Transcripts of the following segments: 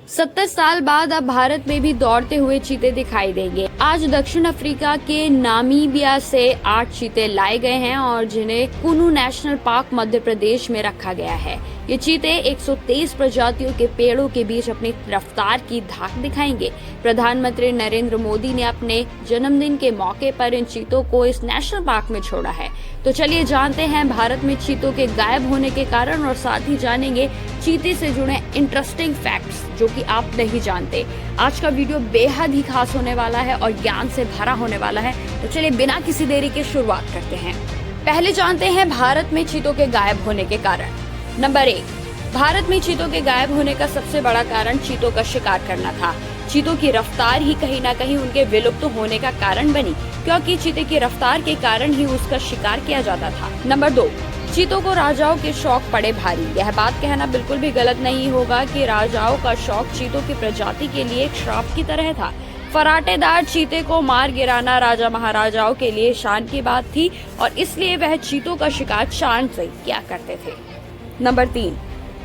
70 साल बाद अब भारत में भी दौड़ते हुए चीते दिखाई देंगे। आज दक्षिण अफ्रीका के नामीबिया से 8 चीते लाए गए हैं और जिन्हें कुनू नेशनल पार्क मध्य प्रदेश में रखा गया है। ये चीते 123 प्रजातियों के पेड़ों के बीच अपनी रफ्तार की धाक दिखाएंगे। प्रधानमंत्री नरेंद्र मोदी ने अपने जन्मदिन के मौके पर इन चीतों को इस नेशनल पार्क में छोड़ा है। तो चलिए जानते हैं भारत में चीतों के गायब होने के कारण और साथ ही जानेंगे चीते से जुड़े इंटरेस्टिंग फैक्ट्स जो कि आप नहीं जानते। आज का वीडियो बेहद ही खास होने वाला है और ज्ञान से भरा होने वाला है। तो चलिए बिना किसी देरी के शुरुआत करते हैं। पहले जानते हैं भारत में चीतों के गायब होने के कारण। नंबर 1, भारत में चीतों के गायब होने का सबसे बड़ा कारण चीतों का शिकार करना था। चीतों की रफ्तार ही कहीं न कहीं उनके विलुप्त होने का कारण बनी, क्योंकि चीते की रफ्तार के कारण ही उसका शिकार किया जाता था। नंबर 2, चीतों को राजाओं के शौक पड़े भारी। यह बात कहना बिल्कुल भी गलत नहीं होगा कि राजाओं का शौक चीतों की प्रजाति के लिए एक श्राप की तरह था। फराटेदार चीते को मार गिराना राजा महाराजाओं के लिए शान की बात थी और इसलिए वह चीतों का शिकार शान से किया करते थे। नंबर 3,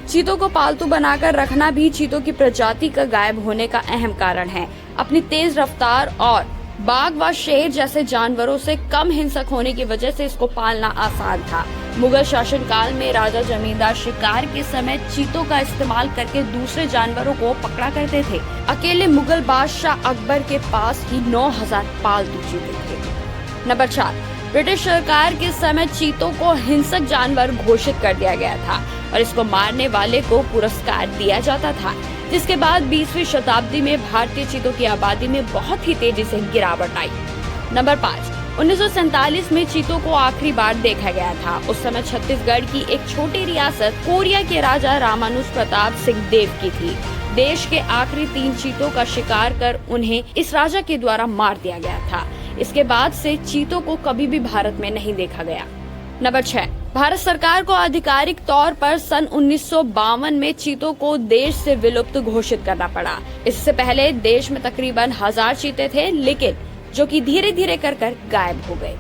चीतों को पालतू बनाकर रखना भी चीतों की प्रजाति का गायब होने का अहम कारण है। अपनी तेज रफ्तार और बाघ व शेर जैसे जानवरों से कम हिंसक होने की वजह से इसको पालना आसान था। मुगल शासन काल में राजा जमींदार शिकार के समय चीतों का इस्तेमाल करके दूसरे जानवरों को पकड़ा करते थे। अकेले मुगल बादशाह अकबर के पास ही 9000 पालतू चीते थे। नंबर 4, ब्रिटिश सरकार के समय चीतों को हिंसक जानवर घोषित कर दिया गया था और इसको मारने वाले को पुरस्कार दिया जाता था, जिसके बाद 20वीं शताब्दी में भारतीय चीतों की आबादी में बहुत ही तेजी से गिरावट आई। नंबर 5, 1947 में चीतों को आखिरी बार देखा गया था। उस समय छत्तीसगढ़ की एक छोटी रियासत कोरिया के राजा रामानुज प्रताप सिंह देव की थी। देश के आखिरी 3 चीतों का शिकार कर उन्हें इस राजा के द्वारा मार दिया गया था। इसके बाद से चीतों को कभी भी भारत में नहीं देखा गया। नंबर 6, भारत सरकार को आधिकारिक तौर पर सन 1952 में चीतों को देश से विलुप्त घोषित करना पड़ा। इससे पहले देश में तकरीबन 1000 चीते थे, लेकिन जो कि धीरे धीरे कर गायब हो गए।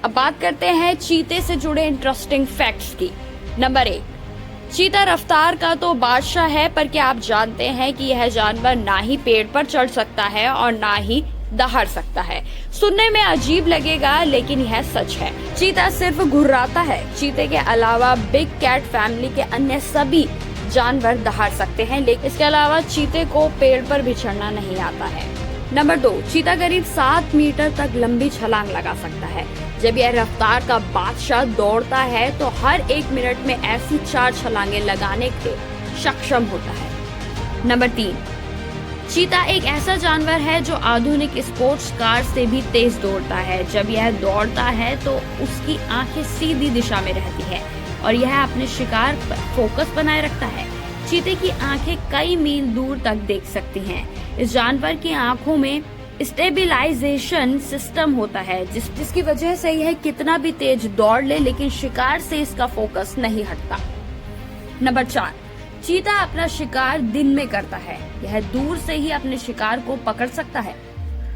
अब बात करते हैं चीते से जुड़े इंटरेस्टिंग फैक्ट्स की। नंबर 1, चीता रफ्तार का तो बादशाह है, पर क्या आप जानते हैं कि यह जानवर ना ही पेड़ पर चढ़ सकता है और ना ही दहाड़ सकता है। सुनने में अजीब लगेगा, लेकिन यह सच है। चीता सिर्फ घुर्राता है। चीते के अलावा बिग कैट फैमिली के अन्य सभी जानवर दहाड़ सकते हैं, लेकिन इसके अलावा चीते को पेड़ पर भी चढ़ना नहीं आता है। नंबर 2, चीता करीब 7 मीटर तक लंबी छलांग लगा सकता है। जब यह रफ्तार का बादशाह दौड़ता है तो हर 1 मिनट में ऐसी 4 छलांगे लगाने के सक्षम होता है। नंबर 3, चीता एक ऐसा जानवर है जो आधुनिक स्पोर्ट्स कार से भी तेज दौड़ता है। जब यह दौड़ता है तो उसकी आंखें सीधी दिशा में रहती है और यह अपने शिकार पर फोकस बनाए रखता है। चीते की आंखें कई मील दूर तक देख सकती हैं। इस जानवर की आंखों में स्टेबिलाईजेशन सिस्टम होता है, जिसकी वजह से यह कितना भी तेज दौड़ ले, लेकिन शिकार से इसका फोकस नहीं हटता। नंबर 4, चीता अपना शिकार दिन में करता है। यह दूर से ही अपने शिकार को पकड़ सकता है।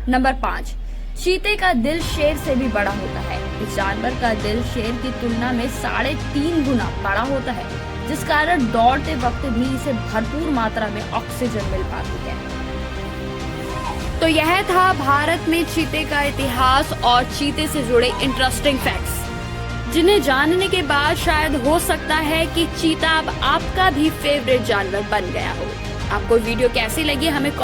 नंबर 5, चीते का दिल शेर से भी बड़ा होता है। इस जानवर का दिल शेर की तुलना में 3.5 गुना बड़ा होता है, जिस कारण दौड़ते वक्त भी इसे भरपूर मात्रा में ऑक्सीजन मिल पाती है। तो यह था भारत में चीते का इतिहास और चीते से जुड़े इंटरेस्टिंग फैक्ट्स, जिन्हें जानने के बाद शायद हो सकता है कि चीता अब आपका भी फेवरेट जानवर बन गया हो। आपको वीडियो कैसी लगी हमें